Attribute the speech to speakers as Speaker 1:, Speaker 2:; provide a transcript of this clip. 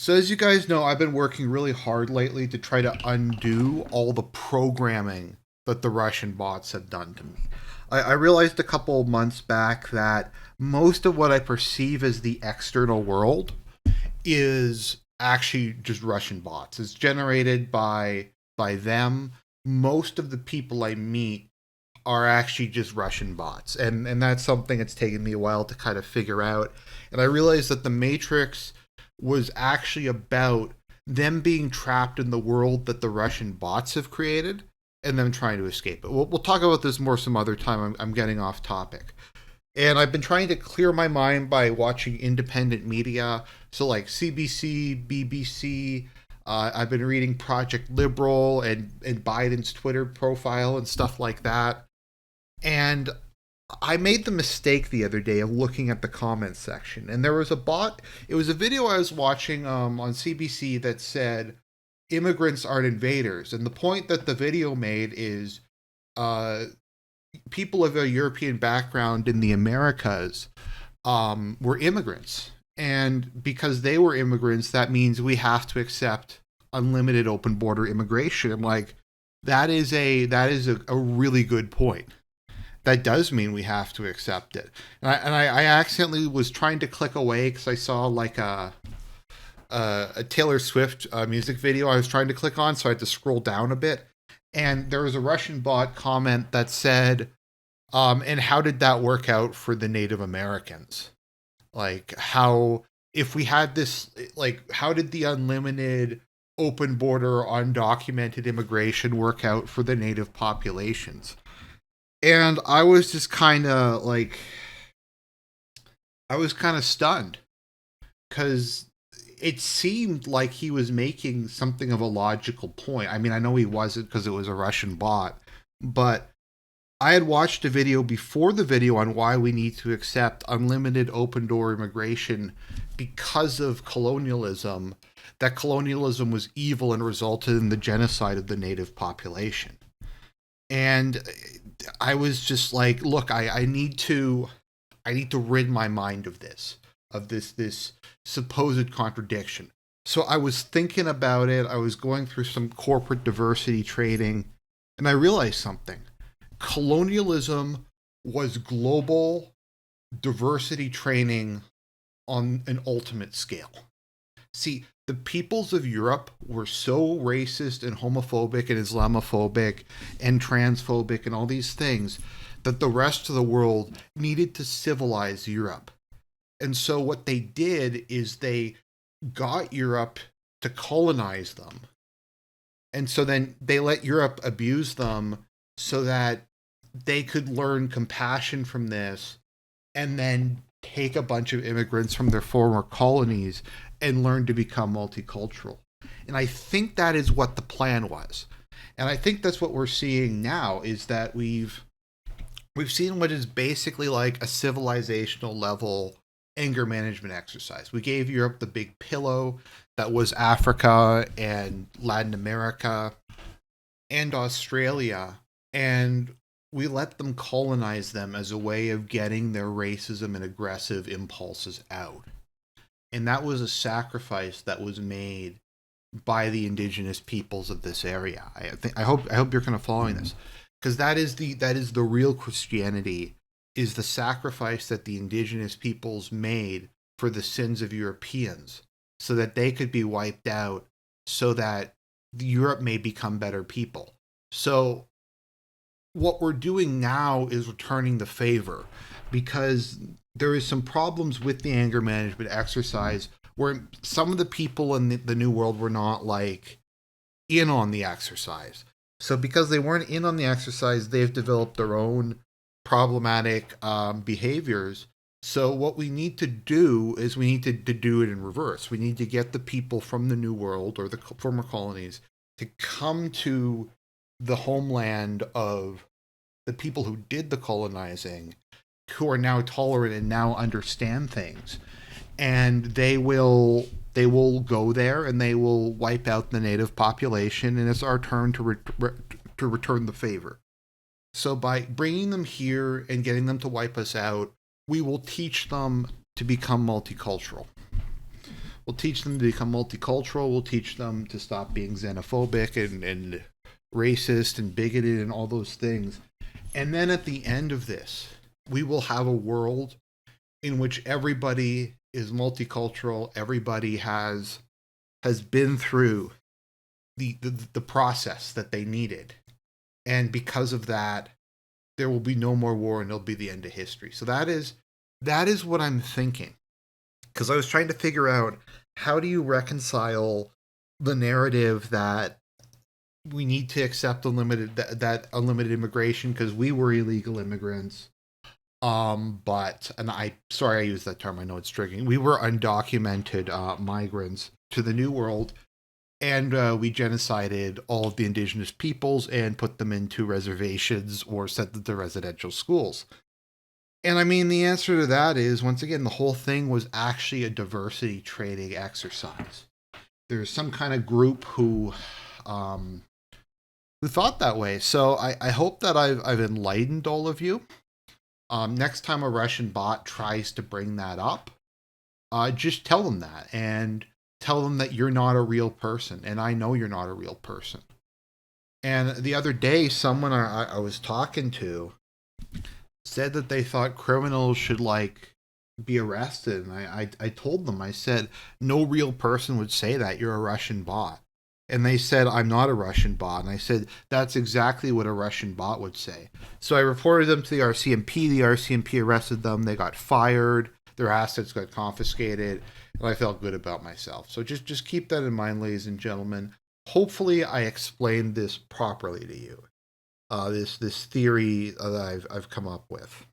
Speaker 1: So as you guys know, I've been working really hard lately to try to undo all the programming that the Russian bots have done to me. I realized a couple of months back that most of what I perceive as the external world is actually just Russian bots. It's generated by them. Most of the people I meet are actually just Russian bots, and that's something that's taken me a while to kind of figure out. And I realized that the Matrix was actually about them being trapped in the world that the Russian bots have created and them trying to escape it. We'll talk about this more some other time. I'm getting off topic. And I've been trying to clear my mind by watching independent media. So, like CBC, BBC. I've been reading Project Liberal and Biden's Twitter profile and stuff like that. And I made the mistake the other day of looking at the comments section, and there was a bot. It was a video I was watching on CBC that said immigrants aren't invaders, and the point that the video made is uh, people of a European background in the Americas were immigrants, and because they were immigrants, that means we have to accept unlimited open border immigration. I'm like, that is a really good point. That does mean we have to accept it. And I accidentally was trying to click away because I saw like a Taylor Swift music video I was trying to click on, so I had to scroll down a bit. And there was a Russian bot comment that said, and how did that work out for the Native Americans? Like, how, if we had this, like, how did the unlimited open border undocumented immigration work out for the Native populations? And I was just kind of like, I was kind of stunned because it seemed like he was making something of a logical point. I mean, I know he wasn't because it was a Russian bot, but I had watched a video before the video on why we need to accept unlimited open door immigration because of colonialism, that colonialism was evil and resulted in the genocide of the native population. And I was just like, look, I need to rid my mind of this supposed contradiction. So I was thinking about it. I was going through some corporate diversity trading, and I realized something. Colonialism was global diversity training on an ultimate scale. See, the peoples of Europe were so racist and homophobic and Islamophobic and transphobic and all these things that the rest of the world needed to civilize Europe. And so what they did is they got Europe to colonize them. And so then they let Europe abuse them so that they could learn compassion from this and then take a bunch of immigrants from their former colonies and learn to become multicultural. And I think that is what the plan was. And I think that's what we're seeing now is that we've seen what is basically like a civilizational level anger management exercise. We gave Europe the big pillow that was Africa and Latin America and Australia, and we let them colonize them as a way of getting their racism and aggressive impulses out. And that was a sacrifice that was made by the indigenous peoples of this area. I hope you're kind of following this, because that is the real Christianity, is the sacrifice that the indigenous peoples made for the sins of Europeans so that they could be wiped out, so that Europe may become better people. So what we're doing now is returning the favor, because there is some problems with the anger management exercise where some of the people in the new world were not like in on the exercise. So because they weren't in on the exercise, they've developed their own problematic behaviors. So what we need to do is we need to do it in reverse. We need to get the people from the new world or the former colonies to come to the homeland of the people who did the colonizing, who are now tolerant and now understand things, and they will go there and they will wipe out the native population, and it's our turn to return the favor. So by bringing them here and getting them to wipe us out, we will teach them to become multicultural. We'll teach them to become multicultural. We'll teach them to stop being xenophobic and racist and bigoted and all those things. And then at the end of this, we will have a world in which everybody is multicultural. Everybody has been through the process that they needed. And because of that, there will be no more war and it'll be the end of history. So that is what I'm thinking. Because I was trying to figure out, how do you reconcile the narrative that we need to accept that unlimited immigration because we were illegal immigrants. But, and sorry I used that term, I know it's triggering. We were undocumented migrants to the New World, and we genocided all of the indigenous peoples and put them into reservations or sent them to residential schools. And I mean, the answer to that is, once again, the whole thing was actually a diversity training exercise. There's some kind of group who thought that way. So I hope that I've enlightened all of you. Next time a Russian bot tries to bring that up, just tell them that, and tell them that you're not a real person, and I know you're not a real person. And the other day, someone I was talking to said that they thought criminals should be arrested, and I told them, I said, no real person would say that. You're a Russian bot. And they said, I'm not a Russian bot. And I said, that's exactly what a Russian bot would say. So I reported them to the RCMP. The RCMP arrested them. They got fired. Their assets got confiscated. And I felt good about myself. So just keep that in mind, ladies and gentlemen. Hopefully I explained this properly to you. This theory that I've come up with.